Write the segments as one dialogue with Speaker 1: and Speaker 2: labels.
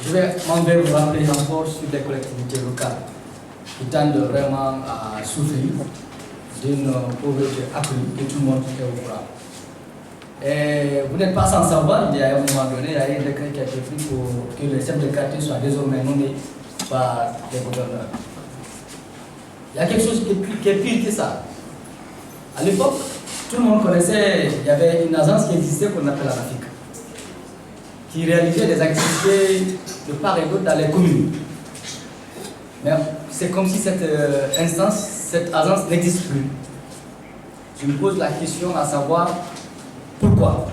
Speaker 1: Je vais vous rappeler encore sur les collectivités locales qui tendent vraiment à souffrir d'une pauvreté accrue que tout le monde est au courant. Et vous n'êtes pas sans savoir, il y a un moment donné, il y a un décret qui a été pris pour que les chefs de quartier soient désormais nommés par les gouverneurs. Il y a quelque chose qui est pire que ça. À l'époque, tout le monde connaissait, il y avait une agence qui existait qu'on appelle l'ANAFIC, qui réalisait des activités de part et d'autre dans les communes. Mais c'est comme si cette instance, cette agence n'existe plus. Je me pose la question à savoir pourquoi.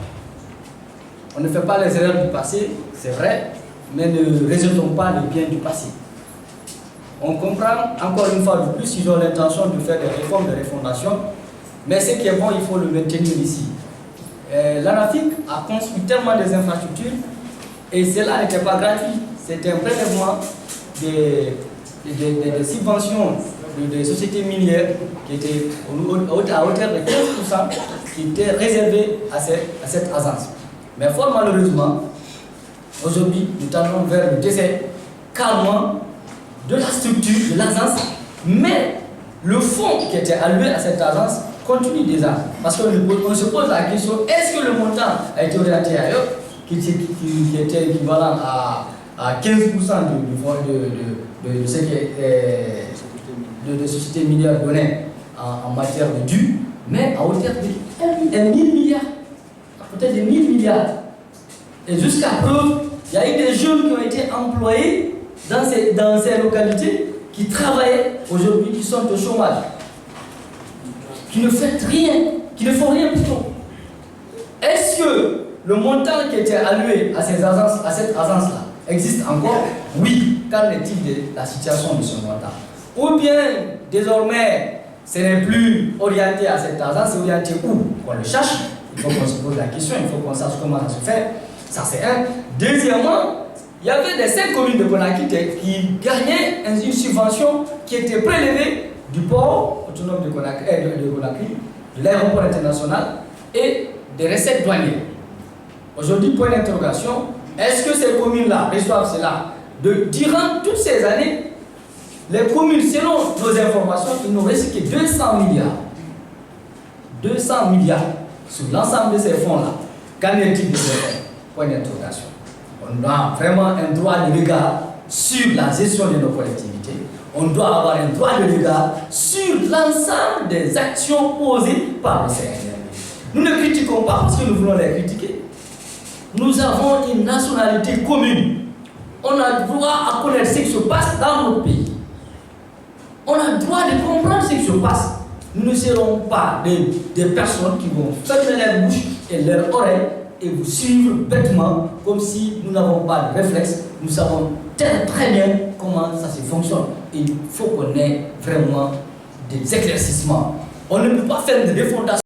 Speaker 1: On ne fait pas les erreurs du passé, c'est vrai, mais ne rejetons pas les biens du passé. On comprend encore une fois de plus, ils ont l'intention de faire des réformes, des refondations, mais ce qui est bon, il faut le maintenir ici. L'ANAFIC a construit tellement des infrastructures et cela n'était pas gratuit. C'était un prélèvement des subventions des sociétés minières qui étaient à hauteur de 15% qui étaient réservées à cette agence. Mais fort malheureusement, aujourd'hui, nous tendons vers le décès carrément de la structure de l'agence, mais le fonds qui était alloué à cette agence continue déjà. Parce qu'on se pose la question, est-ce que le montant a été orienté ailleurs, qui était équivalent à 15% de ce qui est de sociétés minières données en matière de dû, mais à hauteur de 1 000 milliards, peut-être de 1000 milliards. Et jusqu'à preuve, il y a eu des jeunes qui ont été employés dans ces localités, qui travaillaient aujourd'hui, qui sont au chômage, qui ne font rien, plutôt. Est-ce que le montant qui était alloué à cette agence-là existe encore? Oui. Qu'en est-il de la situation de ce montant? Ou bien, désormais, ce n'est plus orienté à cette agence, c'est orienté où? On le cherche, il faut qu'on se pose la question, il faut qu'on sache comment ça se fait. Ça, c'est un. Deuxièmement, il y avait des 5 communes de Conakry qui gagnaient une subvention qui était prélevée du port autonome de Conakry, de l'aéroport international et des recettes douanières. Aujourd'hui, point d'interrogation, est-ce que ces communes-là reçoivent cela? Durant toutes ces années, les communes, selon nos informations, ils n'ont reçu que 200 milliards. 200 milliards sur l'ensemble de ces fonds-là. Qu'en est-il de ces fonds? Point d'interrogation. On a vraiment un droit de regard sur la gestion de nos collectivités. On doit avoir un droit de regard sur l'ensemble des actions posées par le CNRD. Nous ne critiquons pas parce que nous voulons les critiquer. Nous avons une nationalité commune. On a le droit à connaître ce qui se passe dans notre pays. On a le droit de comprendre ce qui se passe. Nous ne serons pas des personnes qui vont fermer leur bouche et leurs oreilles et vous suivre bêtement comme si nous n'avons pas de réflexe. Nous savons très bien comment ça se fonctionne. Et il faut qu'on ait vraiment des éclaircissements. On ne peut pas faire de défondation.